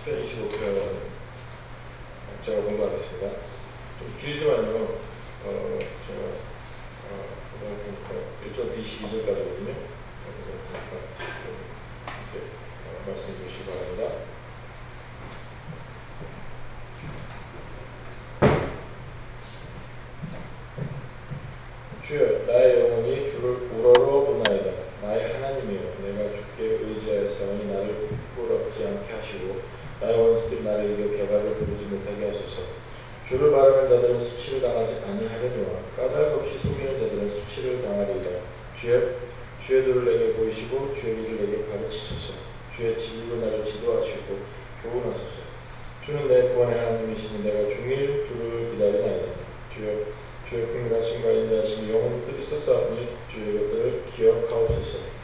10편 25편 제가 공부하겠습니다. 좀 길지만요. 제가 공부할 테니까 1절 22절까지거든요. 이렇게 말씀 주시기 바랍니다. 주여, 나의 영혼이 주를 우러러보나이다. 나의 하나님이여, 내가 주께 의지하였사오니 나를 부끄럽지 않게 하시고 나의 원수들이 나를 이겨 개발을 부르지 못하게 하소서. 주를 바라는 자들은 수치를 당하지 아니하려니와 까닭 없이 속이는 자들은 수치를 당하리이다. 주여, 주의 도를 내게 보이시고 주의 길을 내게 가르치소서. 주의 진리로 나를 지도하시고 교훈하소서. 주는 내 구원의 하나님이시니 내가 종일 주를 기다리나이다. 주여, 주의 긍휼하심과 인자하심이 영원토록 있었사오니 주의 것들을 기억하옵소서.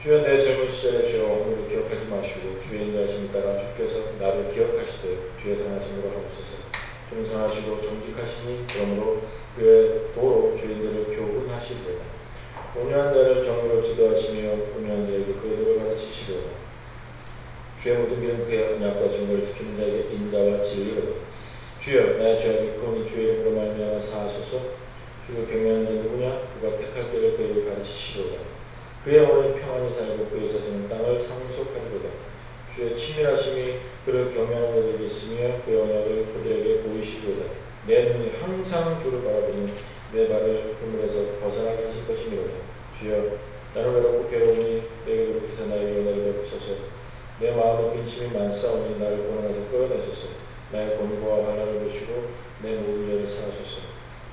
주여, 내 젊은 시절의 죄와 허물을 기억하지 마시고 주의 인자하심을 따라 주께서 나를 기억하시되 주의 선하심으로 하옵소서. 주는 선하시고 정직하시니 그러므로 그의 도로 주인들을 교훈하시리로다. 온유한 자를 정의로 지도하시며 온유한 자에게 그의 도를 가르치시리로다. 주의 모든 길은 그의 언약과 증거를 지키는 자에게 인자와 진리로다. 주여, 나의 죄악이 크오니 주의 이름으로 말미암아 사하소서. 주를 경외하는 자는 누구냐? 그가 택할 길을 그에게 가르치시리로다. 그의 영혼은 평안히 살고 그의 자손은 땅을 상속하리로다. 주의 친밀하심이 그를 경외하는 자들에게 있으며 그의 언약을 그들에게 보이시리로다. 내 눈이 항상 주를 바라보니 내 발을 그물에서 벗어나게 하실 것이니로다. 주여, 나는 외롭고 괴로우니 내게 노력해서 나에게 은혜를 베푸소서. 내 마음에 근심이 많사오니 나를 고난에서 끌어내소서. 나의 권고와 환난을 보시고 내 모든 죄를 사하소서.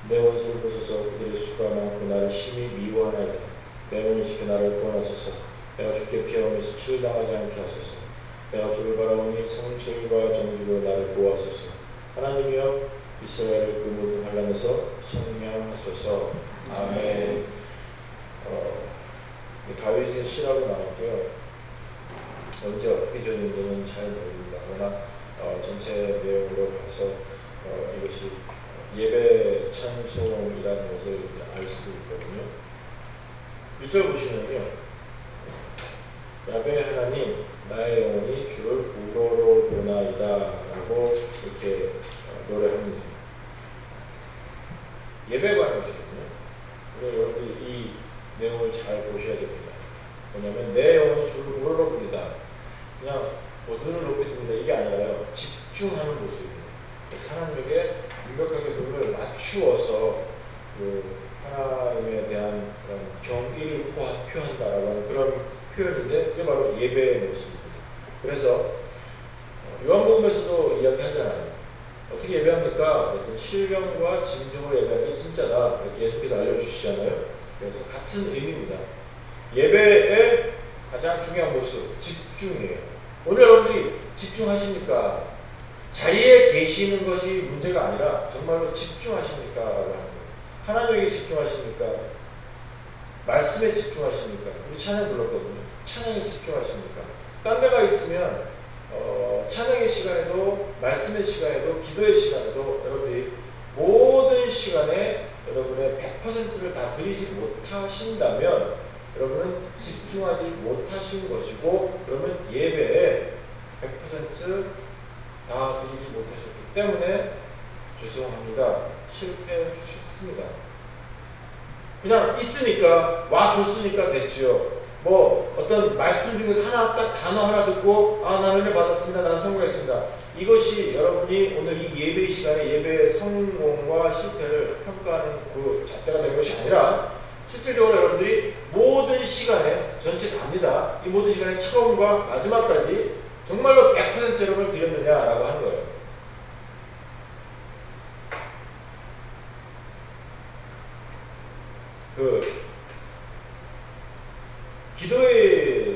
내 원수를 보소서. 그들의 수가 많고 나를 심히 미워하나이다. 내 몸을 지켜 나를 구원하소서. 내가 주께 피하오니 수치를 당하지 않게 하소서. 내가 주를 바라오니 성실과 정직으로 나를 보호하소서. 하나님이여, 이스라엘을 그 모든 환난에서 속량하소서. 아멘. 다윗의 시라고 나왔고요. 언제 어떻게 지었는지는 잘 모릅니다. 그러나 전체 내용으로 봐서 이것이 예배 찬송이라는 것을 알 수 있거든요. 1절 보시면요, 야베 하나님, 나의 영혼이 주를 우러러보나이다 라고 이렇게 노래합니다. 예배에 관한 것이거든요. 근데 여러분들 이 내용을 잘 보셔야 됩니다. 뭐냐면 내 영혼이 주를 우러러봅니다. 그냥 눈을 높이 듭니다. 이게 아니라요, 집중하는 모습입니다. 하나님에게 완벽하게 눈을 맞추어서 그 하나님에 대한 그런 경의를 표한다라고 하는 그런 표현인데, 그게 바로 예배의 모습입니다. 그래서 요한복음에서도 이야기하잖아요. 어떻게 예배합니까? 신령과 진정으로 예배하는 게 진짜다, 이렇게 예수께서 알려주시잖아요. 그래서 같은 의미입니다. 예배의 가장 중요한 모습, 집중이에요. 오늘 여러분들이 집중하십니까? 자리에 계시는 것이 문제가 아니라 정말로 집중하십니까? 라고 하는 거예요. 하나님에게 집중하십니까? 말씀에 집중하십니까? 우리 찬양 불렀거든요. 찬양에 집중하십니까? 딴 데가 있으면 찬양의 시간에도, 말씀의 시간에도, 기도의 시간에도 여러분들이 모든 시간에 여러분의 100%를 다 드리지 못하신다면 여러분은 집중하지 못하신 것이고, 그러면 예배에 100% 다 드리지 못하셨기 때문에 죄송합니다, 실패하셨습니다. 그냥 있으니까 와줬으니까 됐지요. 뭐 어떤 말씀 중에서 하나 딱 단어 하나 듣고 나는 은혜 받았습니다, 나는 성공했습니다, 이것이 여러분이 오늘 이 예배 시간에 예배의 성공과 실패를 평가하는 그 잣대가 된 것이 아니라, 실질적으로 여러분들이 모든 시간에, 전체 답니다, 이 모든 시간에 처음과 마지막까지 정말로 100% 여러분을 드렸느냐라고 하는 거예요.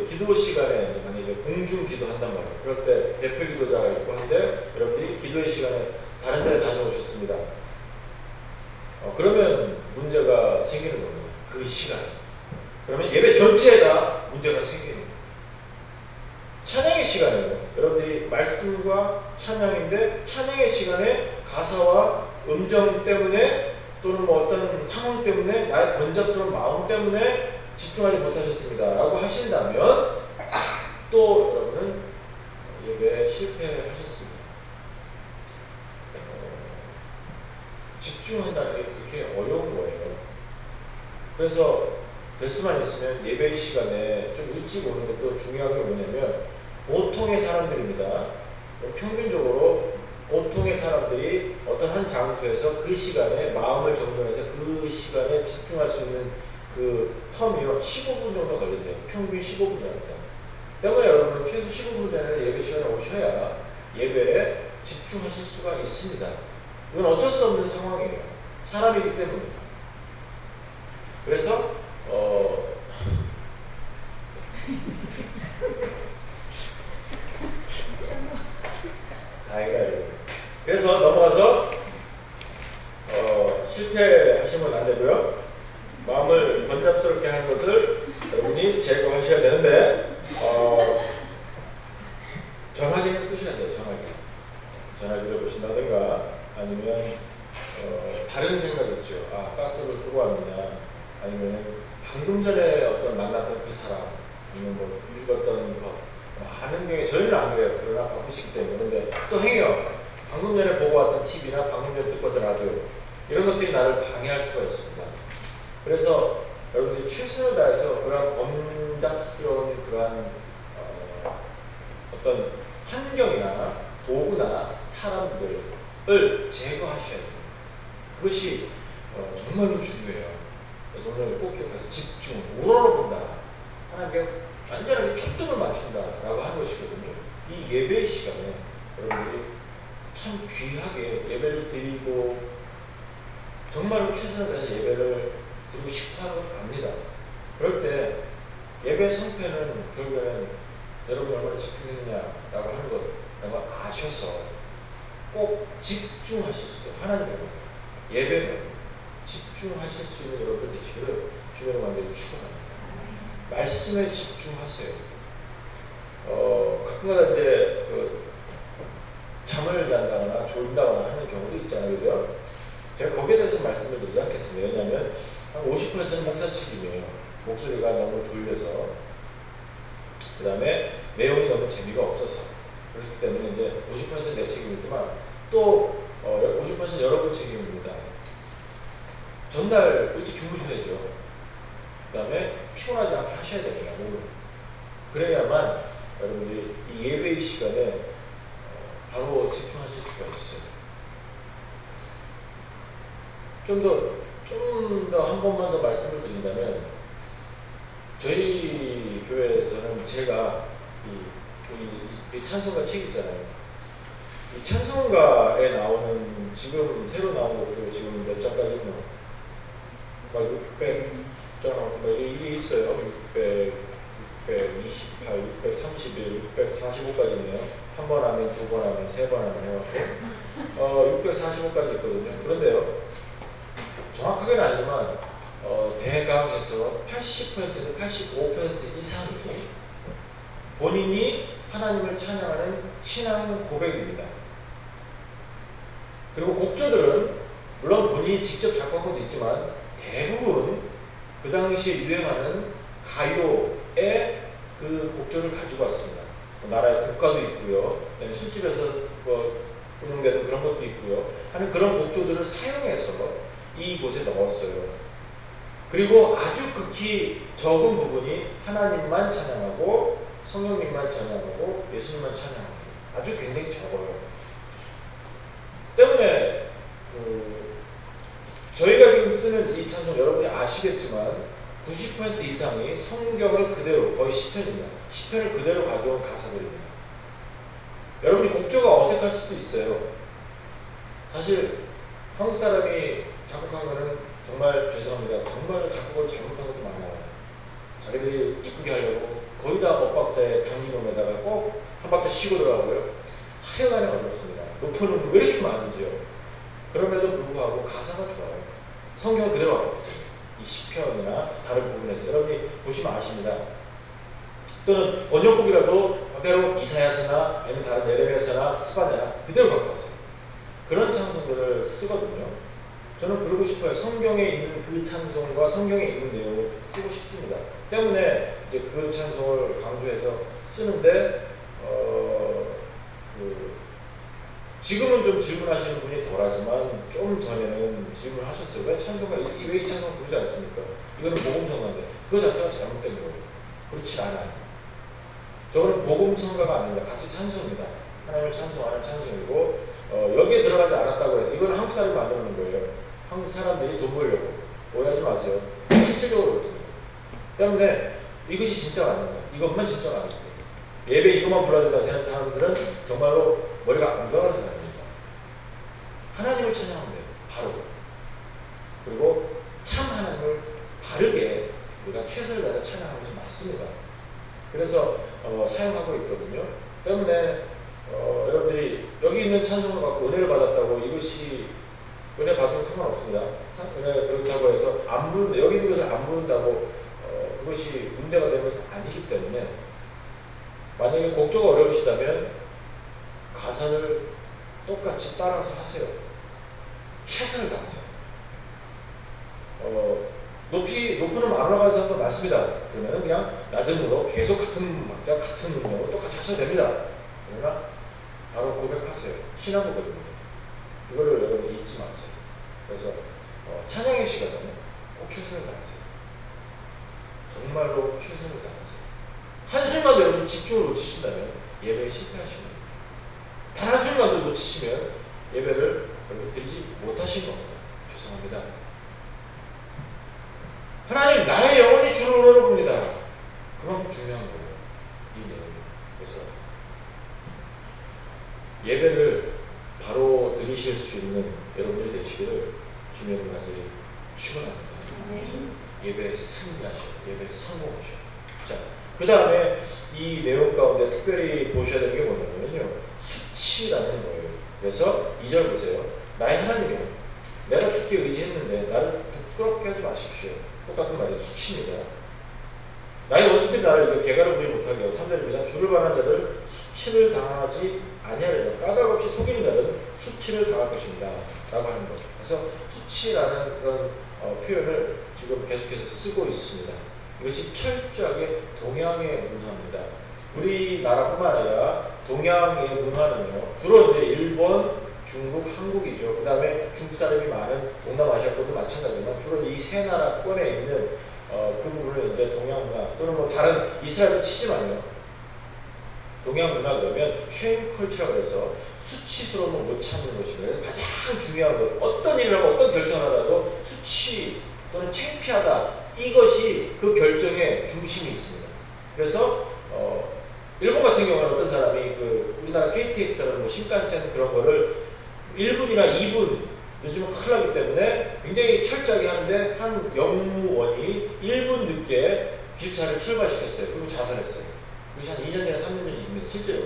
기도 시간에 만약에 공중 기도한단 말이에요. 그럴 때 대표 기도자가 있고 한데, 여러분들이 기도의 시간에 다른 데 다녀오셨습니다. 그러면 문제가 생기는 겁니다. 그 시간에. 그러면 예배 전체에다 문제가 생기는 거예요. 찬양의 시간에는 여러분들이 말씀과 찬양인데, 찬양의 시간에 가사와 음정 때문에 또는 뭐 어떤 상황 때문에, 나의 번잡스러운 마음 때문에 집중하지 못하셨습니다 라고 하신다면 또 여러분은 예배에 실패 일찍 오는 것도 중요한 게 뭐냐면 보통의 사람들입니다. 평균적으로 보통의 사람들이 어떤 한 장소에서 그 시간에 마음을 정돈해서 그 시간에 집중할 수 있는 그 텀이요 15분 정도 걸린대요. 평균 15분이랍니다. 때문에 여러분 최소 15분 전에 예배 시간에 오셔야 예배에 집중하실 수가 있습니다. 이건 어쩔 수 없는 상황이에요. 사람이기 때문에. 그래서 다행이다. 그래서 넘어가서 실패하시면 안 되고요. 마음을 번잡스럽게 하는 것을 여러분이 제거하셔야 되는데 전화기는 끄셔야 돼요. 전화기를 보신다든가 아니면 다른 생각 있죠. 아, 가스를 끄고 왔느냐, 아니면 방금 전에 어떤 만났던 그 사람, 아니면 뭐 읽었던 거 하는 게 저희는 안 그래요. 그러나 바쁘시기 때문에. 그런데 또 행해요. 방금 전에 보고 왔던 TV나 방금 전에 듣고 왔던 라디오, 이런 것들이 나를 방해할 수가 있습니다. 그래서 여러분들이 최선을 다해서 그러한 번잡스러운 그러한 어떤 환경이나 도구나 사람들을 제거하셔야 돼요. 그것이 정말로 중요해요. 그래서 오늘 꼭 기억하세요. 집중, 우러러본다. 하나님께 완전하게 초점을 맞춘다라고 하는 것이거든요. 이 예배 시간에 여러분들이 참 귀하게 예배를 드리고 정말로 최선을 다해서 예배를 드리고 싶어 하는 걸 압니다. 그럴 때 예배 성패는 결국에는 여러분이 얼마나 집중했느냐라고 하는 것을 아셔서 꼭 집중하실 수 있도록 하나님의 예배는 집중하실 수 있는 여러분들 되시기를 주님의 완전히 축원합니다. 말씀에 집중하세요. 가끔가다 이제 잠을 잔다거나 졸다거나 하는 경우도 있잖아요, 그죠? 제가 거기에 대해서 말씀을 드리지 않겠습니다. 왜냐하면 한 50%는 목사책임이에요. 목소리가 너무 졸려서, 그 다음에 내용이 너무 재미가 없어서, 그렇기 때문에 이제 50%는 내 책임이지만 또 50%는 여러분 책임입니다. 전날 일찍 주무셔야죠. 그 다음에 피곤하지 않게 하셔야 됩니다. 그래야만 여러분들이 이 예배의 시간에 바로 집중하실 수가 있어요. 좀 더 한 번만 더 말씀을 드린다면, 저희 교회에서는 제가 이 찬송가 책 있잖아요. 이 찬송가에 나오는, 지금 새로 나온 것도 지금 몇 장까지 있나? 막 600장, 이게 있어요. 600, 628, 631, 645까지 있네요. 한 번 하면, 두 번 하면, 세 번 하면 해갖고 645까지 있거든요. 그런데요, 정확하게는 아니지만 대강에서 80%에서 85% 이상이 본인이 하나님을 찬양하는 신앙 고백입니다. 그리고 곡조들은 물론 본인이 직접 작곡한 것도 있지만 대부분 그 당시에 유행하는 가요의 그 곡조를 가지고 왔습니다. 나라의 국가도 있고요, 술집에서 운영되는 그런 것도 있고요 하는 그런 곡조들을 사용해서 이곳에 넣었어요. 그리고 아주 극히 적은 부분이 하나님만 찬양하고 성령님만 찬양하고 예수님만 찬양하고, 아주 굉장히 적어요. 때문에 저희가 지금 쓰는 이 찬송, 여러분이 아시겠지만 90% 이상이 성경을 그대로, 거의 시편입니다. 시편을 그대로 가져온 가사들입니다. 여러분이 곡조가 어색할 수도 있어요. 사실 한국 사람이 작곡한 거는 정말 죄송합니다. 정말 작곡을 잘못한 것도 많아요. 자기들이 이쁘게 하려고 거의 다 엇박자에 당기놈에다가 꼭 한 박자 쉬고 들어가고요. 하여간에 어렵습니다. 높은 음 왜 이렇게 많은지요. 그럼에도 불구하고 가사가 좋아요. 성경을 그대로 갖고 있거든요. 이 시편이나 다른 부분에서 여러분이 보시면 아십니다. 또는 번역곡이라도 그대로 이사야서나 아니면 다른 예레미야서나 스바냐나 그대로 갖고 왔어요. 그런 찬송들을 쓰거든요. 저는 그러고 싶어요. 성경에 있는 그 찬송과 성경에 있는 내용을 쓰고 싶습니다. 때문에 이제 그 찬송을 강조해서 쓰는데 지금은 좀 질문하시는 분이 덜하지만 좀 전에는 질문하셨어요. 왜 이 찬송 부르지 않습니까? 이거는 복음성가인데 그거 자체가 잘못된 거예요. 그렇지 않아요. 저거는 복음성가가 아닙니다. 같이 찬송입니다. 하나님을 찬송하는 찬송이고 여기에 들어가지 않았다고 해서 이건 한국 사람이 만들어 놓은 거예요. 한국 사람들이 돈 벌려고. 오해하지 마세요. 실질적으로 그렇습니다. 때문에 이것이 진짜가 아닙니다. 이것만 진짜가 아닙니다. 예배 이것만 불러야 된다고 생각하는 사람들은 정말로 머리가 안 돌아가는 사람입니다. 하나님을 찬양하면 돼요. 바로. 그리고 참 하나님을 바르게 우리가 최선을 다해 찬양하는 것이 맞습니다. 그래서 사용하고 있거든요. 때문에 여러분들이 여기 있는 찬송을 갖고 은혜를 받았다고 이것이 은혜 받으면 상관없습니다. 은혜 그렇다고 해서 안 부른다, 여기 있는 것을 안 부른다고 그것이 문제가 되는 것은 아니기 때문에 만약에 곡조가 어려우시다면 가사를 똑같이 따라서 하세요. 최선을 다하세요. 높이는 안 올라가는 사람도 많습니다. 그러면 그냥 낮은 음으로 계속 같은 박자, 같은 음으로 똑같이 하셔도 됩니다. 그러나 바로 고백하세요. 신앙고백입니다. 이거를 여러분 잊지 마세요. 그래서 찬양의 시간에 꼭 최선을 다하세요. 정말로 최선을 다하세요. 한순간도 여러분 집중을 놓치신다면 예배에 실패하십니다. 단 한순간도 놓치시면 예배를 여러분 드리지 못하신 겁니다. 죄송합니다. 하나님, 나의 영혼이 주를 노려봅니다. 그만큼 중요한 거예요. 이 내용이. 그래서 예배를 바로 드리실 수 있는 여러분들이 되시기를 주님의 간절히 축원합니다. 그래서 예배에 승리하셔, 예배에 성공하셔. 자, 그 다음에 이 내용 가운데 특별히 보셔야 되는 게 뭐냐면요, 수치라는 거예요. 그래서 2절 보세요. 나의 하나님이요, 내가 주께 의지했는데 나를 부끄럽게 하지 마십시오. 똑같은 말이에요. 수치입니다. 나의 원수들이 나를 이겨 개가를 부리지 못하게 하고 3절입니다. 주를 바라는 자들 수치를 당하지 아니하리라. 까닭없이 속이는 자들은 수치를 당할 것입니다. 라고 하는 거예요. 그래서 수치라는 그런 표현을 지금 계속해서 쓰고 있습니다. 이것이 철저하게 동양의 문화입니다. 우리나라뿐만 아니라 동양의 문화는요, 주로 이제 일본, 중국, 한국이죠. 그 다음에 중국 사람이 많은 동남아시아권도 마찬가지지만 주로 이 세 나라권에 있는 그 부분을 이제 동양 문화 또는 뭐 다른 이스라엘도 치지만요. 동양 문화 그러면 쉐임 컬처라고 해서 수치스러움을 못 참는 것이고요. 가장 중요한 것, 어떤 일을 하고 어떤 결정을 하더라도 수치 또는 창피하다, 이것이 그 결정의 중심이 있습니다. 그래서 일본 같은 경우는 어떤 사람이 그 우리나라 KTX라는 뭐 신칸센 그런 거를 1분이나 2분 늦으면 큰일 나기 때문에 굉장히 철저하게 하는데 한 영무원이 1분 늦게 기차를 출발시켰어요. 그리고 자살했어요. 그것이 한 2년 전에 3년 전입니다. 실제로.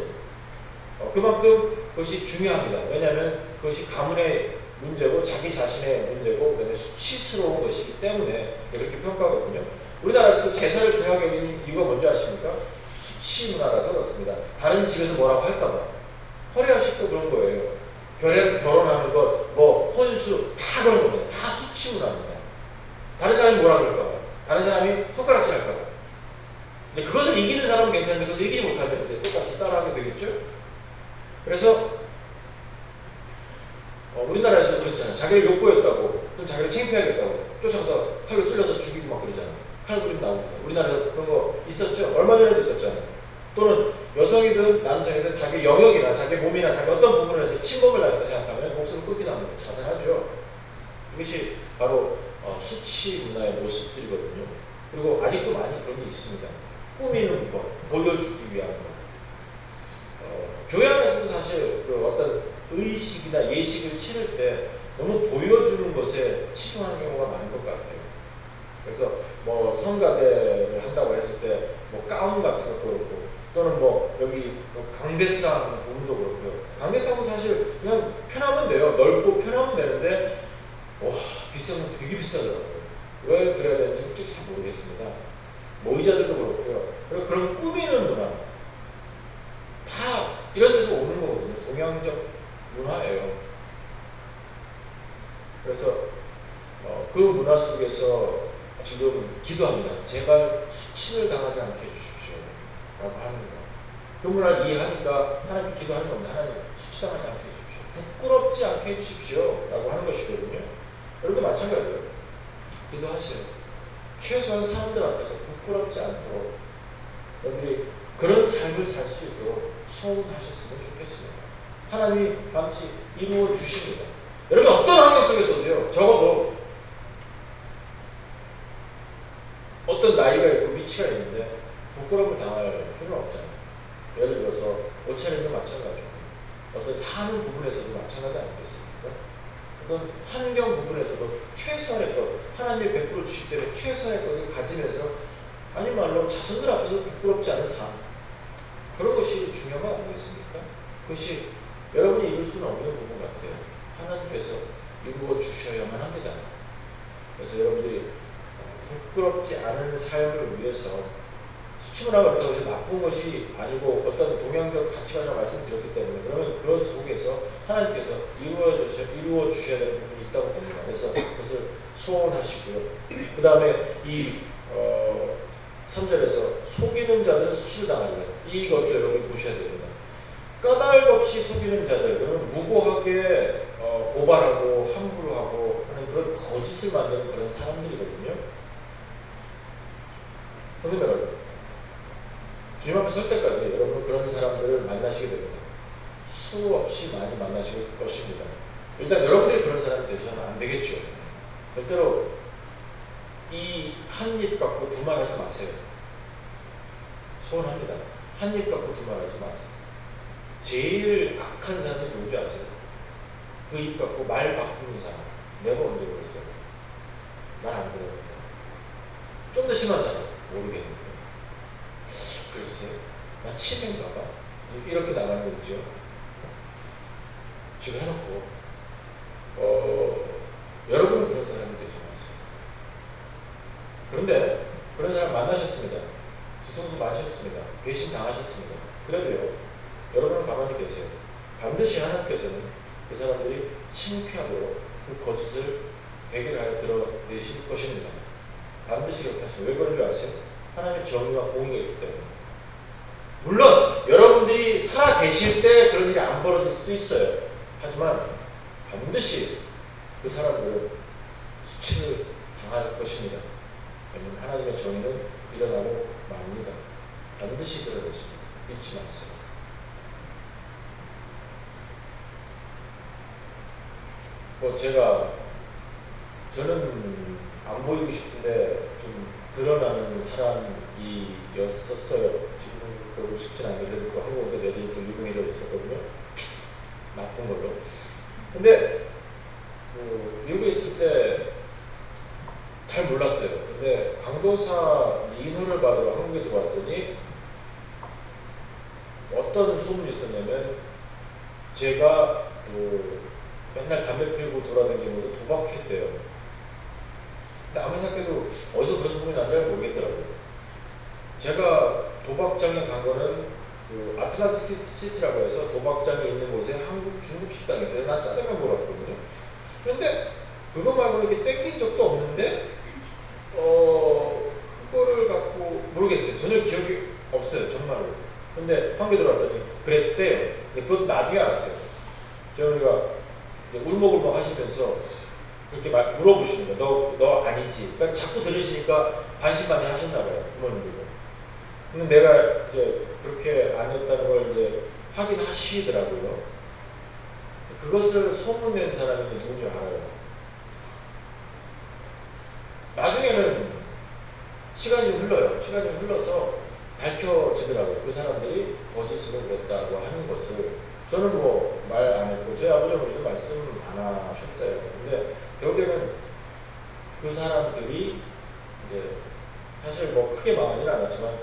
그만큼 그것이 중요합니다. 왜냐하면 그것이 가문의 문제고 자기 자신의 문제고 그 다음에 수치스러운 것이기 때문에 그렇게 평가하거든요. 우리나라에서도 제사를 중요하게 여기는 이유가 뭔지 아십니까? 수치 문화라서 그렇습니다. 다른 집에서 뭐라고 할까봐. 허례하식도 그런 거예요. 결혼하는 것, 뭐 혼수 다 그런 겁니다. 다 수치 문화입니다. 다른 사람이 뭐라 그럴까봐. 다른 사람이 손가락질 할까봐. 이제 그것을 이기는 사람은 괜찮은데 그것을 이기지 못하면 이제 똑같이 따라하게 되겠죠. 그래서 우리나라에서 그렇잖아요. 자기를 욕보였다고, 또 자기를 창피하겠다고 쫓아가서 칼로 찔러서 죽이고 막 그러잖아요. 칼 그림 나오니까. 우리나라에서 그런 거 있었죠. 얼마 전에도 있었잖아요. 또는 여성이든 남성이든 자기 영역이나 자기 몸이나 자기 어떤 부분을 해서 침범을 당했다 생각하면 목숨을 끊기도 합니다. 자살하죠. 이것이 바로 수치 문화의 모습들이거든요. 그리고 아직도 많이 그런 게 있습니다. 꾸미는 것, 보여주기 위한 것. 교회 안에서도 사실 그 어떤 의식이나 예식을 치를 때 너무 보여주는 것에 치중하는 경우가 많은 것 같아요. 그래서 뭐 성가대를 한다고 했을 때 뭐 가운 같은 것도 그렇고 또는 뭐 여기 뭐 강대상 부분도 그렇고요. 강대상은 사실 그냥 편하면 돼요. 넓고 편하면 되는데 와 비싸면 되게 비싸더라고요. 왜 그래야 되는지 솔직히 잘 모르겠습니다. 뭐 의자들도 그렇고요. 그리고 그런 꾸미는 문화 다 이런 데서 오는 거거든요. 동양적 문화예요. 그래서 그 문화 속에서 지금 기도합니다. 제발 수치를 당하지 않게 해주십시오. 라고 하는 거예요. 그 문화를 이해하니까 하나님께 기도하는 겁니다. 하나님 수치당하지 않게 해주십시오. 부끄럽지 않게 해주십시오. 라고 하는 것이거든요. 여러분도 마찬가지예요. 기도하세요. 최소한 사람들 앞에서 부끄럽지 않도록 여러분들이 그런 삶을 살 수 있도록 소원하셨으면 좋겠습니다. 하나님이 반드시 이루어 주십니다. 여러분 어떤 환경 속에서도요, 적어도 어떤 나이가 있고 위치가 있는데 부끄러움을 당할 필요는 없잖아요. 예를 들어서 옷차림도 마찬가지고 어떤 사는 부분에서도 마찬가지 아니겠습니까? 어떤 환경 부분에서도 최소한의 것, 하나님이 베풀어 주실 때는 최소한의 것을 가지면서 아니 말로 자손들 앞에서 부끄럽지 않은 삶, 그런 것이 중요한 것 아니겠습니까? 그것이 여러분이 이룰 수는 없는 부분 같아요. 하나님께서 이루어 주셔야만 합니다. 그래서 여러분들이 부끄럽지 않은 삶을 위해서 수치문화가 그렇다고 해서 나쁜 것이 아니고 어떤 동양적 가치관이라고 말씀드렸기 때문에 그러면 그 속에서 하나님께서 이루어 주셔야 되는 부분이 있다고 봅니다. 그래서 그것을 소원하시고요. 그 다음에 이 3절에서 속이는 자들은 수치를 당하리라. 이것도 여러분이 보셔야 됩니다. 까닭 없이 속이는 자들, 그러면 무고하게 고발하고 함부로 하고 하는 그런 거짓을 만드는 그런 사람들이거든요. 그런데 여러분, 주님 앞에 설 때까지 여러분은 그런 사람들을 만나시게 됩니다. 수없이 많이 만나실 것입니다. 일단 여러분들이 그런 사람이 되셔서는 안 되겠죠. 절대로 이 한 입 갖고 두 말 하지 마세요. 소원합니다. 한 입 갖고 두 말 하지 마세요. 제일 악한 사람이 누군지 아세요? 그 입 갖고 말 바꾸는 사람. 내가 언제 그랬어요? 말 안 그럽니다. 좀 더 심한 사람 모르겠는데. 글쎄, 나 치매인가 봐. 이렇게 나가는 거죠. 지금 해놓고 여러분은 그런 사람이 되지 마세요. 그런데 그런 사람 만나셨습니다. 뒤통수 맞으셨습니다. 배신 당하셨습니다. 그래도요, 여러분은 가만히 계세요. 반드시 하나님께서는 그 사람들이 창피하도록 그 거짓을 해결하여 드러내실 것입니다. 반드시 그렇게 하시죠. 왜 그런 줄 아세요? 하나님의 정의와 공의가 있기 때문에. 물론 여러분들이 살아 계실 때 그런 일이 안 벌어질 수도 있어요. 하지만 반드시 그 사람들은 수치를 당할 것입니다. 왜냐하면 하나님의 정의는 일어나고 맙니다. 반드시 드러내십니다. 잊지 마세요. 저는 안 보이고 싶은데 좀 드러나는 사람이었었어요. 지금은 그러고 싶진 않은데 그래도 또 한국에 내리 또 유명해져 있었거든요. 나쁜 걸로. 근데 미국에 있을 때 잘 몰랐어요. 근데 강도사 인후를 받으러 한국에 들어왔더니 어떤 소문이 있었냐면 제가 맨날 담배 피우고 돌아다니면서 도박했대요. 근데 아무리 생각해도 어디서 그런 소문이 난지 잘 모르겠더라고요. 제가 도박장에 간 거는 그 아틀란트 시티라고 해서 도박장이 있는 곳에 한국, 중국 식당이 있어요. 난 짜장면 보러 왔거든요. 그런데 그거 말고는 이렇게 땡긴 적도 없는데 그거를 갖고 모르겠어요. 전혀 기억이 없어요. 정말로. 근데 한국에 들어왔더니 그랬대요. 근데 그것도 나중에 알았어요. 저희가 울먹울먹 하시면서 그렇게 물어보시는 거예요. 너 아니지. 그러니까 자꾸 들으시니까 반신반의 하셨나봐요. 부모님들도. 근데 내가 이제 그렇게 안 했다는 걸 이제 확인하시더라고요. 그것을 소문낸 사람이 누군지 알아요. 나중에는 시간이 좀 흘러요. 시간이 좀 흘러서 밝혀지더라고요. 그 사람들이 거짓으로 그랬다고 하는 것을. 저는 뭐 말 안 했고 저희 아버지 어머니도 말씀 안 하셨어요. 근데 결국에는 그 사람들이 이제 사실 뭐 크게 망하지는 않았지만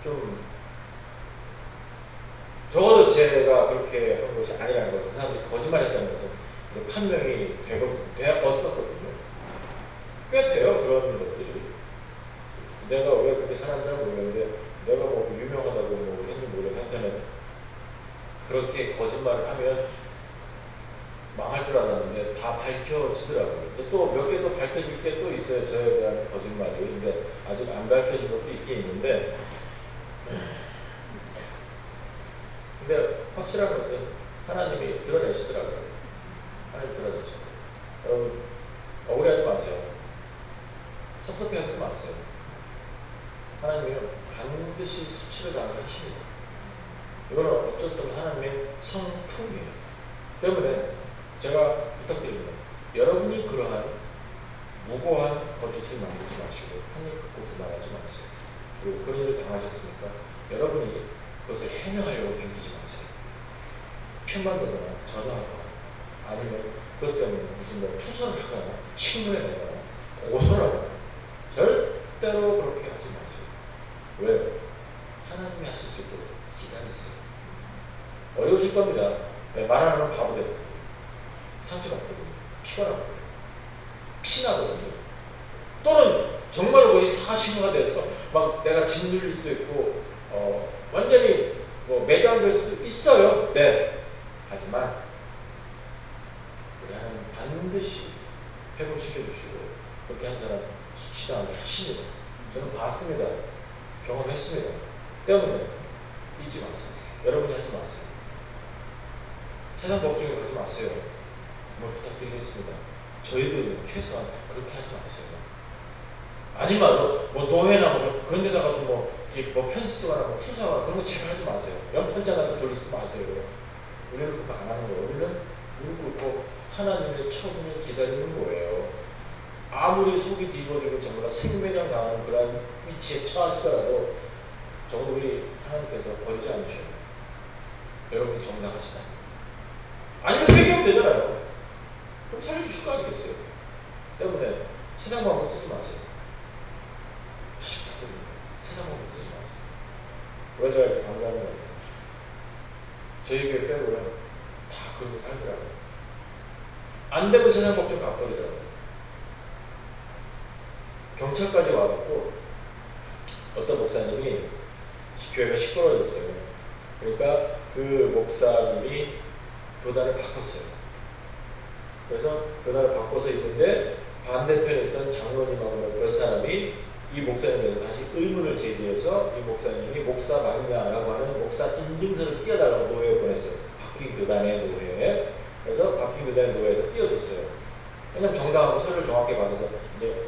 좀 적어도 제가 그렇게 한 것이 아니라는 것을 사람들이 거짓말했다는 것을 이제 판명이 되었었거든요. 꽤 돼요. 그런 것들이. 내가 왜 그렇게 살았는지 모르겠는데 내가 뭐 유명하다고 뭐 했는지 모르겠는데 한편에 그렇게 거짓말을 하면 망할 줄 알았는데 다 밝혀지더라고요. 또 몇 개 또 밝혀질 게 또 있어요. 저에 대한 거짓말이. 근데 아직 안 밝혀진 것도 있긴 있는데 근데 확실한 것은 하나님이 드러내시더라고요. 하나님 드러내시더라고요. 여러분 억울해하지 마세요. 섭섭해하지 마세요. 하나님이 반드시 수치 수치를 당하게 하십니다. 이거는 어쩔 수 없는 하나님의 성품이에요. 때문에 제가 부탁드립니다. 여러분이 그러한 무고한 거짓을 만들지 마시고 하늘 걷고 도망하지 마세요. 그리고 그런 일을 당하셨습니까? 여러분이 그것을 해명하려고 댕기지 마세요. 편만 들거나 전화하거나 아니면 그것 때문에 무슨 뭐 투서를 하거나 신문에 내거나 고소를 하거나 절대로 그렇게 하지 마세요. 왜? 하나님이 하실 수 있도록 기다리세요. 어려우실 겁니다. 말 안 하면 바보 되거든요. 상처받거든요. 피곤하거든요. 피나거든요. 또는 정말 그것이 사실화가 돼서 막 내가 짓눌릴 수도 있고 완전히 뭐 매장될 수도 있어요. 네. 하지만 우리 하나님 반드시 회복시켜 주시고 그렇게 한 사람 수치당하게 하십니다. 저는 봤습니다. 경험했습니다. 때문에 잊지 마세요. 여러분이 하지 마세요. 세상 법정에 가지 마세요. 정말 부탁드리겠습니다. 저희들은 최소한 그렇게 하지 마세요. 아닌 말로 뭐 노회나 뭐 그런 데다가도 뭐 편지 쓰거나 뭐 투사거나 그런 거 제발 하지 마세요. 연편자 같은 돌리지도 마세요. 우리는 그거 안 하는 거예요. 우리는 무릎 꿇고 하나님의 처분을 기다리는 거예요. 아무리 속이 뒤집어지고 정말 생매장 당하는 그런 위치에 처하시더라도 적어도 우리 하나님께서 버리지 않으셔요. 여러분이 정당하시다. 아니면 회개하면 되잖아요. 그럼 살려주실 거 아니겠어요? 때문에 세상 방법 쓰지 마세요. 다시 부탁드립니다. 세상 방법 쓰지 마세요. 왜 제가 이렇게 당부하는 거 같아요? 저희 교회 빼고요. 다 그러고 살더라고요. 안 되면 세상 법정 갚아더라고요. 경찰까지 와갖고 어떤 목사님이 교회가 시끄러워졌어요. 그러니까 그 목사님이 교단을 바꿨어요. 그래서 교단을 바꿔서 있는데 반대편에 있던 장로님하고 몇 사람이 이 목사님에 다시 의문을 제기해서 이 목사님이 목사 맞냐라고 하는 목사 인증서를 띄워달라고 노회에 보냈어요. 바뀐 교단의 노회에. 그래서 바뀐 교단의 노회에서 띄워줬어요. 왜냐면 정당하고 서류를 정확히 받아서 이제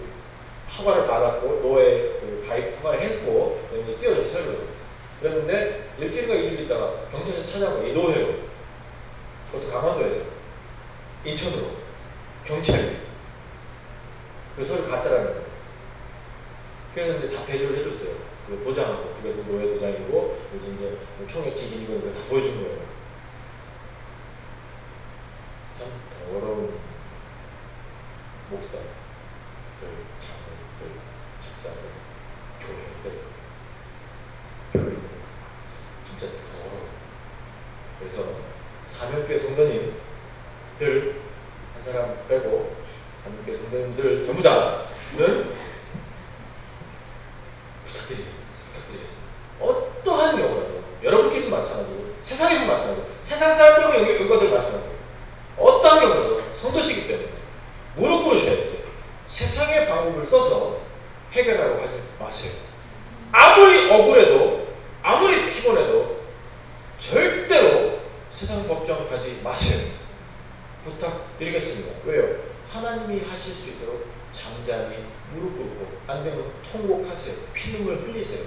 허가를 받았고 노회 가입 허가를 했고 이제 띄워줬어요. 그랬는데 일주일인가 2주 있다가 경찰서 찾아가고 이 노회로 그것도 강원도에서 인천으로 경찰이 그 서류 가짜라는 거예요. 그래서 이제 다 대조를 해줬어요. 그 도장하고 이것은 노예 도장이고 이제 총의 직인이고 이거 다 보여준 거예요. 참 더러운 목사들, 장로들, 집사들, 교회들 진짜 더러워. 그래서 사명교회 성도님들 한 사람 빼고 사명교회 성도님들 전부 다는 부탁드리겠습니다. 어떠한 경우라도 여러분끼리도 마찬가지고 세상에도 마찬가지고 세상 사람들과 연관들 마찬가지고 어떠한 경우라도 성도시기 때문에 무릎 꿇으셔야 돼요. 세상의 방법을 써서 해결하려고 하지 마세요. 아무리 억울해도 아무리 피곤해도 절대로 세상 법정 가지 마세요. 부탁드리겠습니다. 왜요? 하나님이 하실 수 있도록 잠잠히 무릎 꿇고 안 되면 통곡하세요. 피눈물 흘리세요.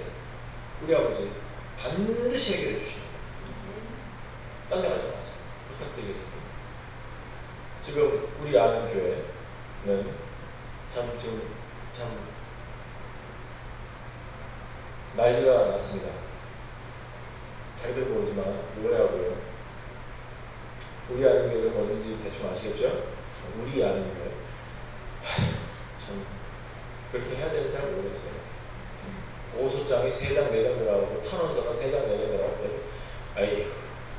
우리 아버지 반드시 해결해 주십니다. 딴 데 가지 마세요. 부탁드리겠습니다. 지금 우리 아는 교회는 지금 난리가 났습니다. 자기들 모르지만 노래하고요. 우리 아는 교회는 어딘지 대충 아시겠죠? 우리 아는 교회. 참 그렇게 해야 되는지 잘 모르겠어요. 보호소장이 3장 4장 들어가고 탄원서가 3장 4장 들어가고 그래서 아이고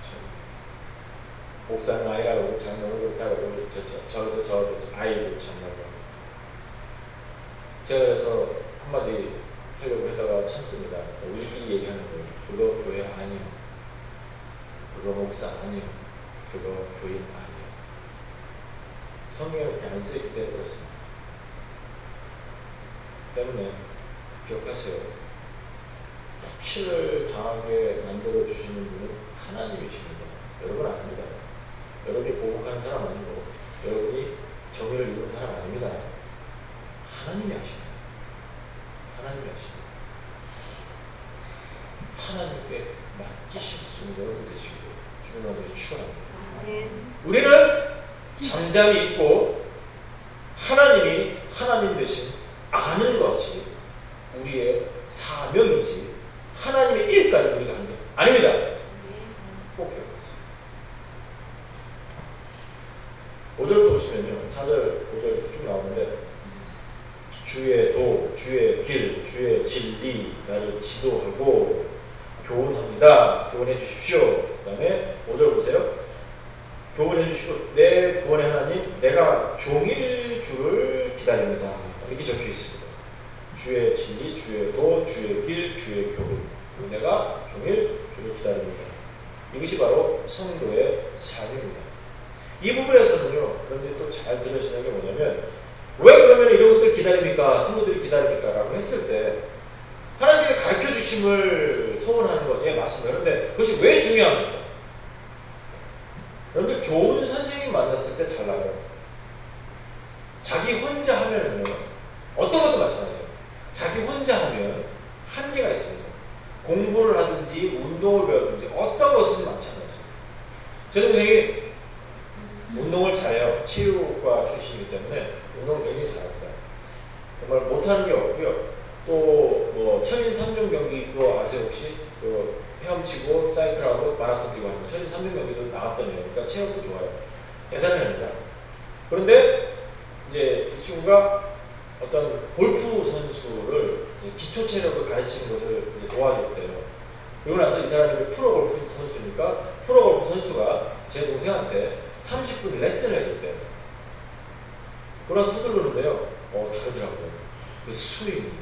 참 목사는 아이라고 장로는 그렇다고 저도 아이고 참말로 제가 그래서 한마디 하려고 하다가 참습니다. 우리끼리 얘기하는 거예요. 그거 교회 아니요. 그거 목사 아니요. 그거 교인 아니요. 성경에 그렇게 안 쓰이기 때문에 그렇습니다. 때문에 기억하세요. 수치를 당하게 만들어 주시는 분은 하나님이십니다. 여러분 아닙니다. 여러분이 보복하는 사람 아니고 여러분이 정의를 이루는 사람 아닙니다. 하나님이 하십니다. 하나님이 하십니다. 하나님 되시는 여러분 되시고 주님 아버지 축원합니다. 우리는 잠잠히 있고 하나님이 하나님 대신 아는 것이 우리의 사명이지 하나님의 일까지 우리가 하는 게 아닙니다. 꼭 기억하세요. 5절부터 보시면요. 4절, 5절 이렇게 쭉 나오는데 주의 도, 주의 길, 주의 진리 나를 지도하고 교훈합니다. 교훈해 주십시오. 그 다음에 5절 보세요. 교훈해 주시고 내 구원의 하나님 내가 종일 주를 기다립니다. 이렇게 적혀 있습니다. 주의 진리, 주의 도, 주의 길, 주의 교훈. 내가 종일 주를 기다립니다. 이것이 바로 성도의 삶입니다. 이 부분에서는요. 그런데 또 잘 들으시는 게 뭐냐면 왜 그러면 이런 것들 기다립니까? 성도들이 기다립니까? 라고 했을 때 하나님께서 가르쳐 주심을 소원하는 것, 예, 맞습니다. 그런데 그것이 왜 중요합니까? 여러분들 좋은 선생님 만났을 때 달라요. 자기 혼자 하면은요, 어떤 것도 마찬가지예요. 자기 혼자 하면 한계가 있습니다. 공부를 하든지 운동을 배우든지 어떤 것은 마찬가지예요. 제 동생이 운동을 잘해요. 체육과 출신이기 때문에 운동을 굉장히 잘합니다. 정말 못하는 게 없고요. 또 뭐 천인 3종 경기 그거 아세요 혹시? 그 헤엄치고 사이클하고 마라톤 뛰고 하는 거 천인 3종 경기도 나왔더니요. 그러니까 체력도 좋아요. 대단합니다. 그런데 이제 이 친구가 어떤 골프 선수를 기초 체력을 가르치는 것을 이제 도와줬대요. 그러고 나서 이 사람이 프로 골프 선수니까 프로 골프 선수가 제 동생한테 30분 레슨을 해줬대요. 그러나서 서두르는데요. 다르더라고요. 그 스윙,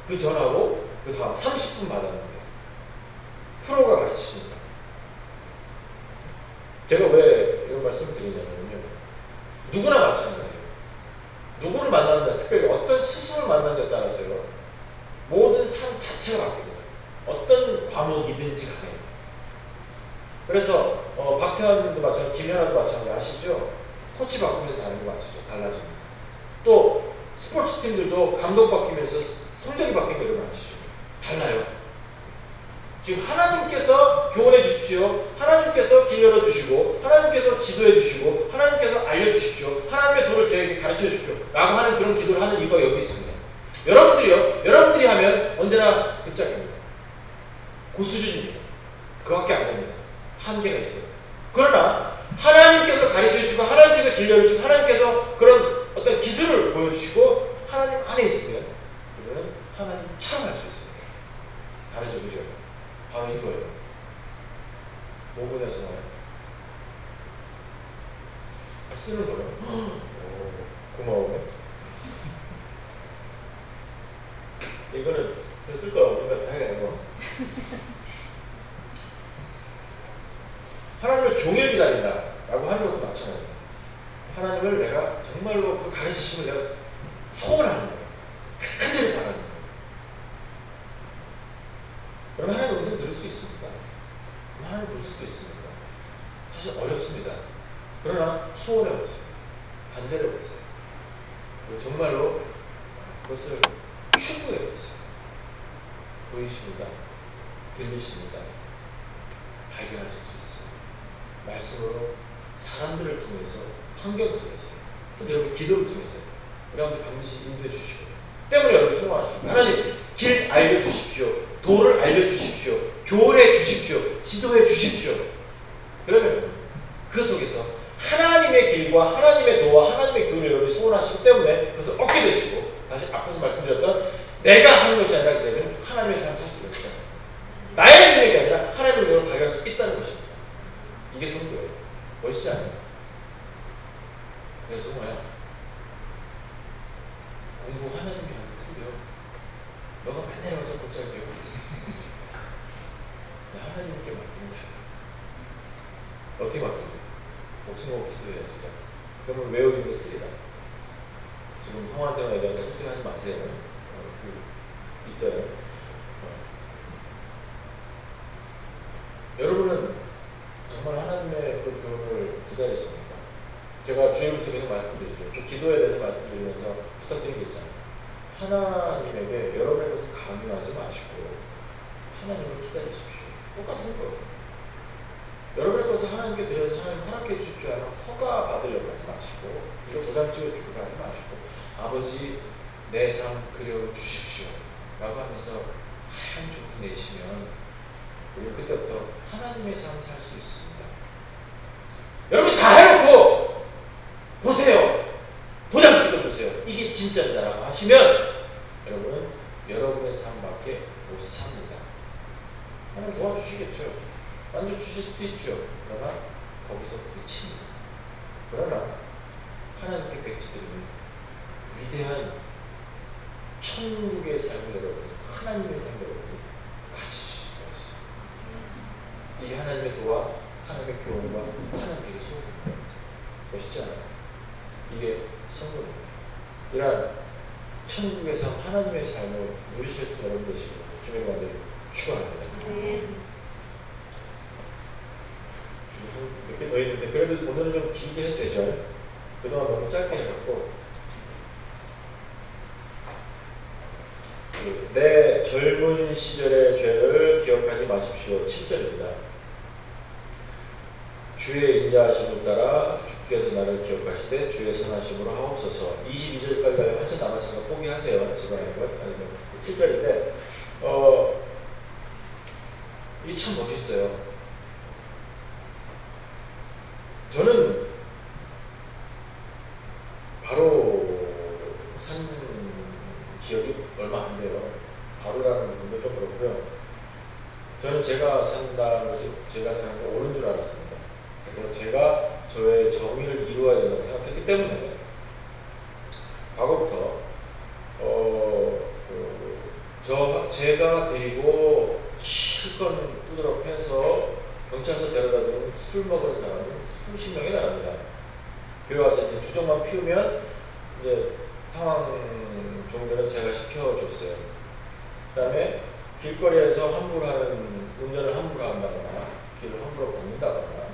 그 전하고 그 다음 30분 받았는데 프로가 가르치니까. 제가 왜 이런 말씀을 드리냐면요. 누구나 마찬가지예요. 누구를 만나느냐, 특별히 어떤 스승을 만나느냐에 따라서요. 모든 삶 자체가 바뀝니다. 어떤 과목이든지 간에. 그래서 박태환도 마찬가지, 김연아도 마찬가지 아시죠? 코치 바꾸면서 다른 거 아시죠? 달라집니다. 또 스포츠 팀들도 감독 바뀌면서 성적이 바뀌는 거 여러분 아시죠? 달라요. 지금 하나님께서 교훈해 주십시오. 하나님께서 길 열어주시고 하나님께서 지도해 주시고 하나님께서 알려주십시오. 하나님의 도를 저에게 가르쳐 주십시오. 라고 하는 그런 기도를 하는 이유가 여기 있습니다. 여러분들이 하면 언제나 그 짝입니다. 그 수준입니다. 그밖에 안 됩니다. 한계가 있어요. 그러나 하나님께서 가르쳐 주시고 하나님께서 길 열어주시고 하나님께서 그런 어떤 기술을 보여주시고 하나님 안에 있으면 우리는 하나님처럼 할 수 있습니다. 다르죠, 그죠? 바로 이거예요. 5분에서 와요. 쓰는 거예요. 고마워요. 이거는 쓸 거라고 생각해야겠고. 하나님을 종일 기다린다 라고 하는 것도 마찬가지예요. 하나님을 내가 정말로 그 가르치심을 내가 소원하는 거예요. 간절히 바라는 거예요. 그럼 하나님 음성 들을 수 있습니까? 하나님 보실 수 있습니까? 사실 어렵습니다. 그러나 소원해 보세요. 간절해 보세요. 정말로 그것을 추구해 보세요. 보이십니다. 들리십니다. 발견하실 수 있습니다. 말씀으로 사람들을 통해서 환경 속에서 또 여러분 기도를 통해서 여러분들 반드시 인도해 주시고 때문에 여러분 소원하십니다. 하나님 길 알려주십시오. 도를 알려주십시오. 교훈해 주십시오. 지도해 주십시오. 그러면 그 속에서 하나님의 길과 하나님의 도와 하나님의 교훈을 여러분이 소원하시기 때문에 그것을 얻게 되시고 다시 앞에서 말씀드렸던 내가 하는 것이 아니라 이제는 하나님의 삶을 살 수가 있어요. 나의 능력이 아니라 하나님의 능력을 발견할 수 있다는 것입니다. 이게 성도예요. 멋있지 않아요? 그래서 뭐야? 공부 하나님이 하면 틀려. 너가 맨날 와서 곧잘 배워. 하나님께 맡기면 달라. 어떻게 맡기냐? 목숨 걸고 기도해야 진짜. 그러면 외우는 게 틀리다. 지금 성한테만 얘기하니까 선택하지 마세요. 있어요. 여러분은 정말 하나님의 그 교훈을 기다리십니까? 제가 주일부터 계속 말씀드리죠. 또 기도에 대해서 말씀드리면서 부탁드린 게 있잖아요. 하나님에게 여러분의 것을 강요하지 마시고 하나님을 기다리십시오. 똑같은 거예요. 여러분의 것을 하나님께 드려서 하나님 허락해 주십시오 하는 허가 받으려고 하지 마시고, 이거 도장 찍어주고 하지 마시고, 아버지 내 삶 그려 주십시오 라고 하면서 하얀 조금 내시면 우리 그때부터 하나님의 삶 살 수 있습니다. 여러분 다 해놓고 보세요. 도장 찍어보세요. 이게 진짜다라고 하시면 여러분은 여러분의 삶밖에 못 삽니다. 하나님 도와주시겠죠. 만져주실 수도 있죠. 그러나 거기서 끝입니다. 그러나 하나님께 백지드리면 위대한 천국의 삶을 여러분이, 하나님의 삶을 여러분이 가지실 수가 있어요. 이게 하나님의 도와 하나님의 교훈과 하나님의 소원입니다. 멋있지 않아요? 이게 성공입니다. 이러한 천국의 삶, 하나님의 삶을 누리실 수 있는 여러분 되시고 주님의 관계를 축원합니다. 몇 개 더 있는데 그래도 오늘은 좀 길게 해도 되죠? 그동안 너무 짧게 해갖고. 내 젊은 시절의 죄를 기억하지 마십시오. 7절입니다. 주의 인자하심을 따라 주께서 나를 기억하시되 주의 선하심으로 하옵소서. 22절까지 한참 남았으니까 포기하세요. 지방인 것 아니면 7절인데 이게 참 멋있어요. 저는 바로 산 기억이 얼마 안 돼요. 바로라는 분도 좀 그렇고요. 저는 제가 산다는 것이 제가 사는 게 옳은 줄 알았습니다. 그래서 제가 저의 정의를 이루어야 된다고 생각했기 때문에 과거부터 제가 데리고 실컷 두드러 패서 경찰서 데려다주는 술 먹은 사람은 수십 명이 나갑니다. 교회 와서 이제 주정만 피우면 이제 상황 종료는 제가 시켜줬어요. 그 다음에 길거리에서 함부로 하는, 운전을 함부로 한다거나 길을 함부로 걷는다거나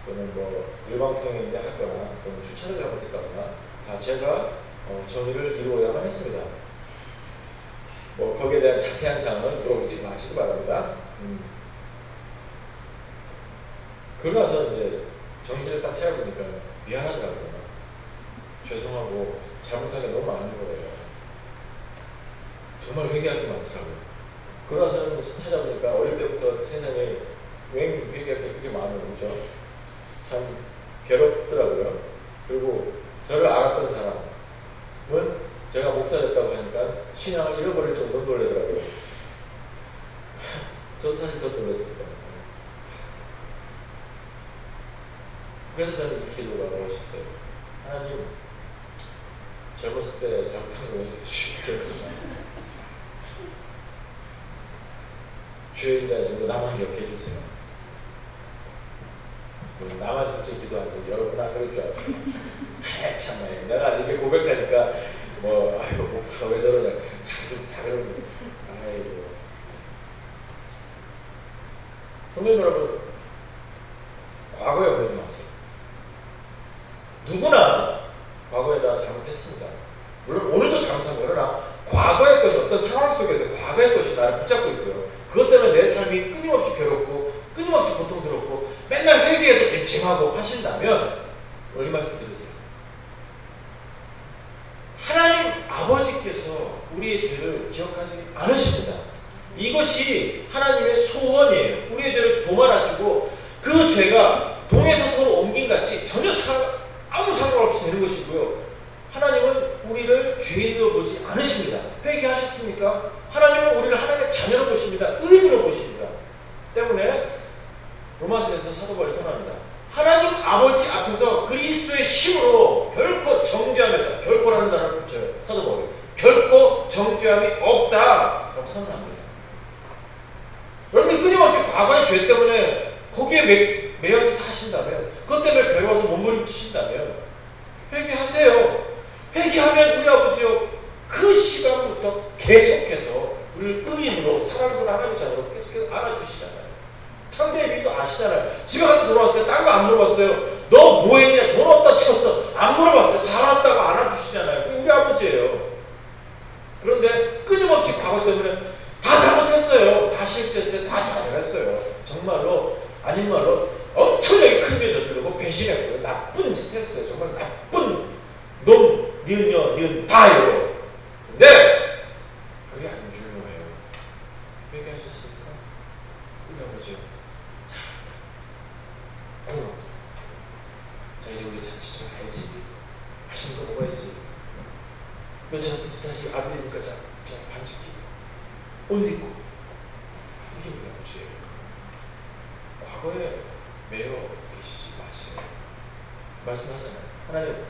또는 뭐 일방통행인데 하거나 또는 주차를 잘못했다거나 다 제가 정의를 이루어야만 했습니다. 뭐 거기에 대한 자세한 사항은 물어보지 마시기 바랍니다. 그러고 나서 이제 정신을 딱 차려보니까 미안하더라고요. 죄송하고 잘못한 게 너무 많은 거예요. 정말 회개할 게 많더라고요. 그러고 나서는 찾아보니까 어릴 때부터 세상에 왜 회개할 게 그렇게 많아요. 그죠? 참 괴롭더라고요. 그리고 저를 알았던 사람은 제가 목사 됐다고 하니까 신앙을 잃어버릴 정도로 놀라더라고요. 저도 사실 더 놀랐습니다. 그래서 저는 이 기도가 멋있어요. 하나님, 젊었을 때 잘못한 거 해주시고 주의 인자하시고 나만 기억해 주세요. 나만 진짜 기도하죠. 여러분 안 그럴 줄 알았어요. 참아요. 내가 이렇게 고백하니까 뭐 아이고 목사가 왜 저러냐. 자기들 다 그러면서 아이고. 성도님 여러분, 과거에 오르지 마세요. 누구나 과거에다 잘못했습니다. 물론 오늘도 잘못한 거예요. 그러나 과거의 것이 어떤 상황 속에서 과거의 것이 나를 붙잡고 있고요. 그것 때문에 내 삶이 끊임없이 괴롭고 끊임없이 고통스럽고 맨날 회개해도 쟁쟁하고 하신다면 오늘 이 말씀 들으세요. 하나님 아버지께서 우리의 죄를 기억하지 않으십니다. 이것이 하나님의 소원이에요. 우리의 죄를 도말하시고 그 죄가 동에서 서로 옮긴 같이 전혀 아무 상관없이 되는 것이고요. 하나님은 우리를 죄인으로 보지 않으십니다. 회개하셨습니까? 하나님은 우리를 하나님의 자녀로 보십니다. 의인으로 보십니다. 때문에 로마서에서 사도 바울이 선언합니다. 하나님 아버지 앞에서 그리스도의 힘으로 결코 정죄함이, 결코라는 단어를 붙여요. 사도 바울이 결코 정죄함이 없다라고 선언합니다. 여러분들 끊임없이 과거의 죄 때문에 거기에 매여서 사신다면, 그것 때문에 괴로워서 몸부림치신다면 회개하세요. 회개하면 우리 아버지요, 그 시간부터 계속해서 우리를 의인으로 사랑스러운 하나님의 자녀로 계속해서 알아주시잖아요. 탕자의 비도 아시잖아요. 집에 가서 돌아왔을 때 딴 거 안 물어봤어요. 너 뭐 했냐? 돈 없다 쳤어. 안 물어봤어요. 잘 왔다고 안아주시잖아요. 우리 아버지예요. 그런데 끊임없이 과거 때문에 다 잘못했어요. 다 실수했어요. 다 좌절했어요. 정말로 아닌 말로 엄청나게 큰 게 저지르고 배신했고요. 나쁜 짓 했어요. 정말 나쁜 놈, 니은 다요. 근데 그게 안 중요해요. 회개하셨습니까? 우리 아버지요. 잘한다. 고마워. 자, 이제 우리 잔치 좀 가야지. 맛있는 거 먹어야지. 너 다시 아들이니까 자 반지 끼고 옷 입고. 이게 우리 아버지예요. 과거에 매여 계시지 마세요. 말씀하잖아요. 하나님,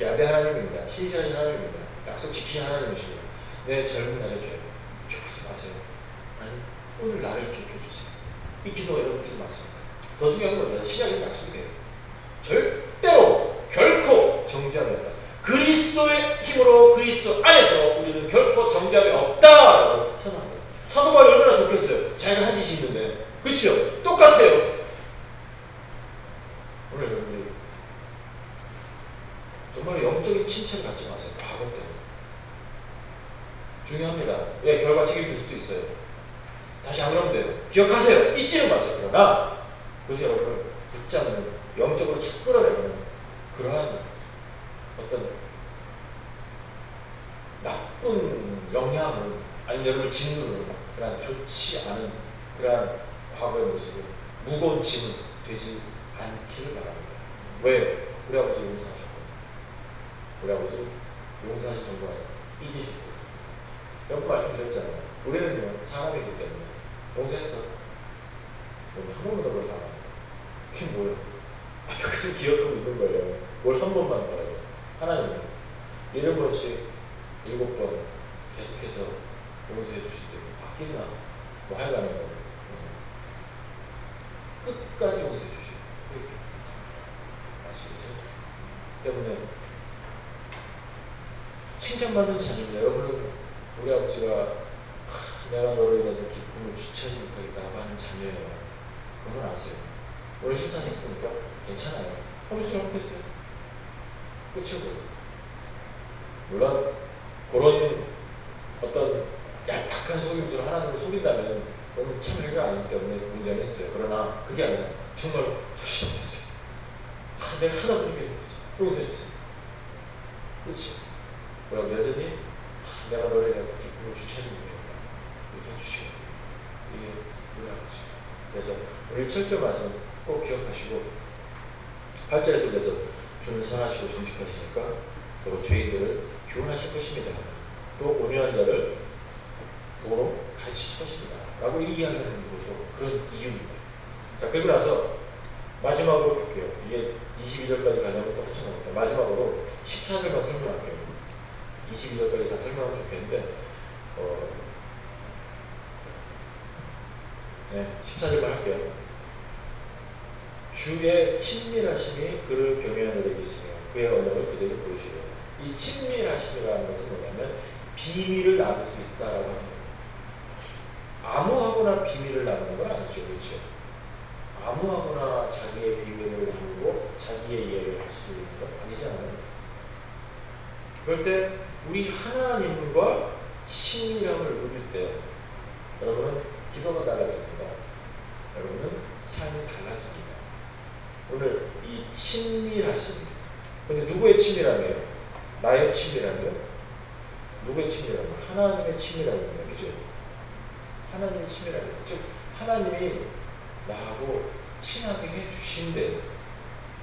야대 하나님입니다. 신실하신 하나님입니다. 약속 지키는 하나님이십니다. 내 젊은 날의 죄 기억하지 마세요. 아니, 오늘 나를 기억해 주세요. 이 기도가 여러분들이 맞습니다. 더 중요한 건 뭐냐? 신약에서 약속이 돼요. 절대로 결코 정죄함이 없다. 그리스도의 힘으로 그리스도 안에서 우리는 결코 정죄함이 없다라고 선언합니다. 사도 바울이 얼마나 좋겠어요. 자기가 한 짓이 있는데. 그렇죠? 똑같아요. 오늘 여러분들이 정말 영적인 칭찬을 갖지 마세요. 과거 때문에. 중요합니다. 예, 결과 책임질 수도 있어요. 다시 안 그러면 돼요. 기억하세요. 잊지는 마세요. 그러나 그것이 여러분을 붙잡는, 영적으로 착 끌어내는 그러한 어떤 나쁜 영향을, 아니면 여러분을 짓누르는 그러한 좋지 않은 그러한 과거의 모습을, 무거운 짐은 되지 않기를 바랍니다. 왜? 우리 아버지 용서하셨거든요. 우리 아버지 용서하실 정도가 잊으실 거예요. 몇 번 말씀드렸잖아요. 우리는요, 사람이기 때문에 용서했어. 한 번만 더 그러다가 그게 뭐예요? 앞에 그저 기억하고 있는 거예요. 뭘 한 번만 봐요. 하나님은 7번씩 7번 계속해서 용서해 주시대요. 바뀌나? 뭐 하여간에 끝까지 용서해 주시고. 아시겠어요? 때문에 칭찬받는 자녀입니다. 여러분은 우리 아버지가 내가 너를 인해서 기쁨을 주체하지 못하겠다 하는 자녀예요. 그건 아세요. 오늘 실수하셨으니까 괜찮아요. 아버지 잘못했어요. 끝이고. 물론 그런 어떤 얄팍한 속임수로 하나님을 속인다면 그건 참 해가 아니기 때문에 문제는 있어요. 그러나 그게 아니라 정말 아버지 못했어요. 내가 하다 보니까 이랬어. 용서해주세요. 그렇지? 그럼 여전히 내가 너를 인해서 기쁨을 주체하지 못했다. 이렇게 해주시고. 이게 우리 아버지. 그래서 우리 7절 말씀 꼭 기억하시고 8절에서 그래서 주는 선하시고 정직하시니까 또 죄인들을 교훈하실 것입니다. 또 온유한 자를 도로 가르치실 것입니다. 라고 이야기하는 거죠. 그런 이유입니다. 자, 그리고 나서 마지막으로 볼게요. 이게 22절까지 가려면 또 한참 나옵니다. 마지막으로 14절만 설명할게요. 22절까지 다 설명하면 좋겠는데 14절만 할게요. 주의 친밀하심이 그를 경외하는 자에게 있으며 그의 언어를 그대로 보이시려. 이 친밀하심이라는 것은 뭐냐면 비밀을 나눌 수 있다라고 하는 거예요. 아무하고나 비밀을 나누는 건 아니죠. 그렇죠? 아무하고나 자기의 비밀을 나누고 자기의 이야기를 할 수 있는 건 아니잖아요. 그럴 때 우리 하나님과 친밀함을 누릴 때 여러분은 기도가 달라집니다. 여러분은 삶이 달라집니다. 오늘 이 친밀하심. 근데 누구의 친밀함이에요? 나의 친밀함이요? 누구의 친밀함이요? 하나님의 친밀함입니다. 그죠? 하나님의 친밀함이에요. 즉 하나님이 나하고 친하게 해주신대.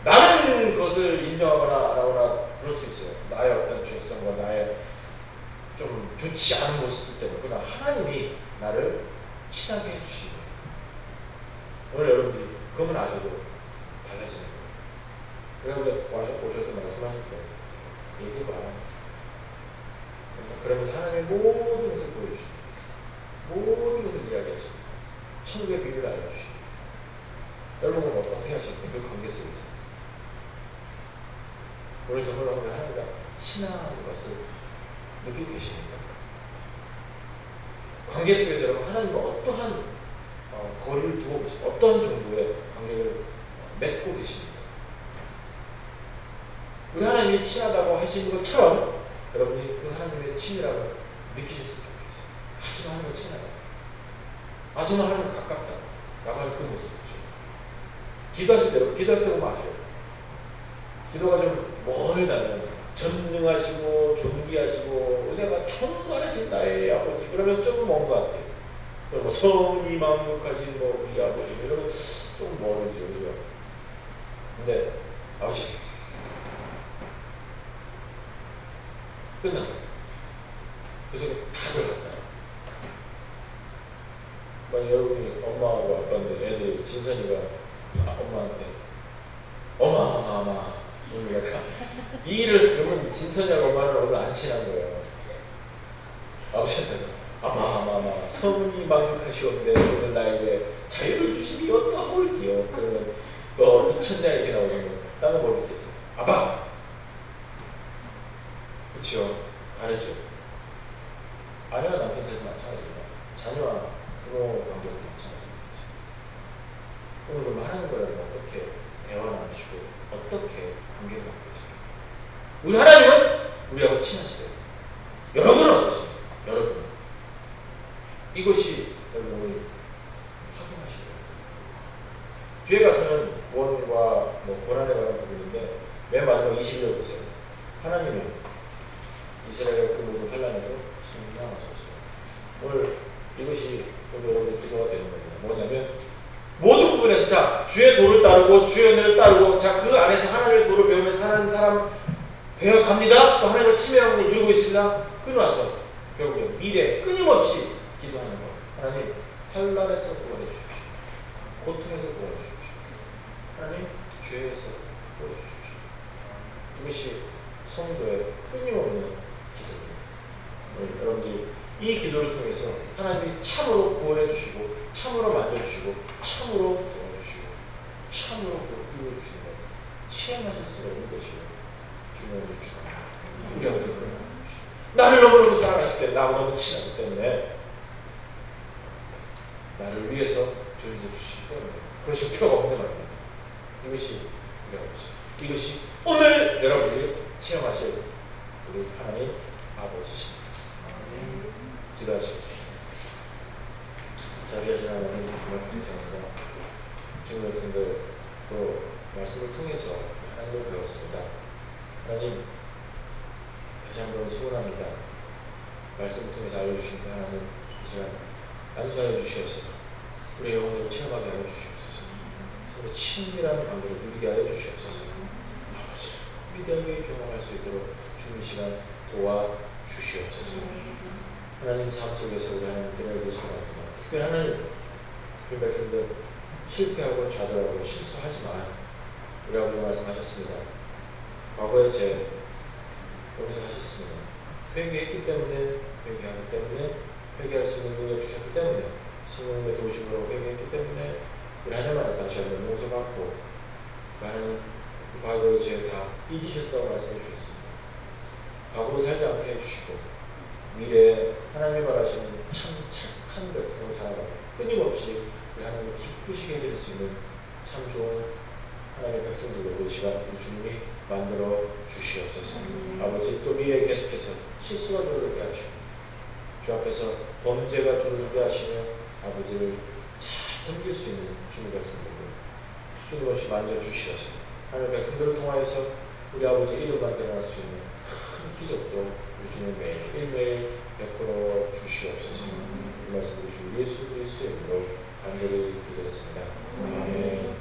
나는 그것을 인정하거나 안 하거나 그럴 수 있어요. 나의 어떤 죄성과 나의 좀 좋지 않은 모습들 때문에. 그러나 하나님이 나를 친하게 해주시는 거예요. 오늘 여러분들이 그것만 아셔도 달라지는 거예요. 그래서 오셔서 말씀하실 거예요. 얘기해봐. 그러면서 하나님의 모든 것을 보여주시고 모든 것을 이야기하시고 천국의 비밀을 알려주시고 여러분은 어떻게 하시겠어요? 그 관계 속에서 오늘 정말로 하나님과 친한 것을 느끼고 계십니까? 관계 속에서 여러분 하나님과 어떠한 거리를 두고 계십니까? 어떤 정도의 관계를 맺고 계십니까? 우리 하나님이 친하다고 하시는 것처럼 여러분이 그 하나님의 친밀함을 느끼셨으면 좋겠어요. 정말 하나님과 친하다. 정말 하나님과 가깝다. 라고 하는 그 모습이죠. 기도하실 때 보면 아셔요. 기도가 좀 멀다면 전능하시고 존귀하시고 은혜가 충만하신 나의 아버지 그러면 조금 먼 것 같아요. 그리고 뭐 성이 만국하신 뭐 우리 아버지 이러면 좀 멀죠, 그죠? 근데 아버지 끝난 거예요. 그 속에 다 들어갔잖아요. 만약 여러분이 엄마하고 아빠인데 애들 진선이가 엄마한테 어마 오늘 약간 이 일을 그러면 진선이하고 엄마는 오늘 안 친한 거예요. 아버지한테 아마 성이 만족하시옵는데 오늘 나에게 자유를 주시니 어떠하올지요. 그러면 너 미쳤냐에게 나오는 거 나는 뭘 믿겠어요? 아빠! 그치요? 다르죠? 아내와 남편 사이도 마찬가지지만 자녀와 부모 관계에서 마찬가지겠어요. 오늘 그 말하는 거를 어떻게 대화 나누시고 어떻게 관계를 바꾸시고 우리 하나님은 우리하고 친하시대요. 여러분은 어떠십니까? 여러분 이것이 여러분이 확인하셔야 돼요. 뒤에 가서는 구원과 고난에 관한 부분인데 맨 마지막 21절 보세요. 하나님이 이스라엘의 그 모든 환란에서 승리하소서. 오늘 이것이 여러분의 기도가 되는 겁니다. 뭐냐면 모든 부분에서 자 주의 도를 따르고 주의 은혜를 따르고 자 그 안에서 하나님의 도를 배우면서 하나님 사람 되어 갑니다. 또 하나님의 치매하는 걸 누리고 있습니다. 끊어와서 결국에 미래 끊임없이 기도하는 것. 하나님 환란에서 구원해 주십시오. 고통에서 구원해 주십시오. 하나님 죄에서 구원해 주십시오. 이것이 성도의 끊임없는 기도입니다. 여러분들이 이 기도를 통해서 하나님이 참으로 구원해 주시고 참으로 만져주시고 참으로 도와주시고 참으로 이루어주시는 것을 체험하실 수 없는 것이요 주님의 축원합니다. 우리 아버지 그런 것이 나를 너무너무 사랑하실 때 나하고 너무 친하기 때문에 나를 위해서 조용히 해주시기 때문에 그것이 필요가 없는 말입니다. 이것이 우리 아버지 이것이 오늘 여러분들이 체험하실 우리 하나님 아버지십니다. 기도하시겠습니다. 자비하신 하나님 정말 감사합니다. 주님의 백성들 또 말씀을 통해서 하나님을 배웠습니다. 하나님 다시 한번 소원합니다. 말씀을 통해서 알려주신 그 하나님 이 시간 안수하여 주시옵소서. 우리의 영혼을 체험하게 하여 주시옵소서. 서로 친밀한 관계를 누리게 하여 주시옵소서. 아버지 위대하게 경험할 수 있도록 주님 시간 도와주시옵소서. 하나님 삶 속에서 우리 하나님들을 소원합니다. 특별히 하나님 그 백성들 실패하고 좌절하고 실수하지만 우리 아버지가 말씀하셨습니다. 과거의 죄 여기서 하셨습니다. 회개했기 때문에 회개하기 때문에 회개할 수 있는 능력 주셨기 때문에 성령님의 도우심으로 회개했기 때문에 우리 하나님 안에서 다시 한번 용서받고 그 하나님 그 과거의 죄 다 잊으셨다고 말씀해 주셨습니다. 과거로 살지 않게 해주시고 미래에 하나님이 말하시는 참 착한 백성으로 살아가고 끊임없이 우리 하나님을 기쁘시게 해드릴 수 있는 참 좋은 하나님의 백성들로 그 시간 우리 주님이 만들어 주시옵소서. 아버지 또 미래에 계속해서 실수가 줄어들게 하시고 주 앞에서 범죄가 줄어들게 하시며 아버지를 잘 섬길 수 있는 주님의 백성들로 끊임없이 만져주시옵소서. 하나님의 백성들을 통하여서 우리 아버지 이름만 드러날 수 있는 큰 기적도 우리 주님 매일매일 베풀어 주시옵소서. 이 말씀 우리 주 예수 그리스도의 이름으로 간절히 기도했습니다. 아멘.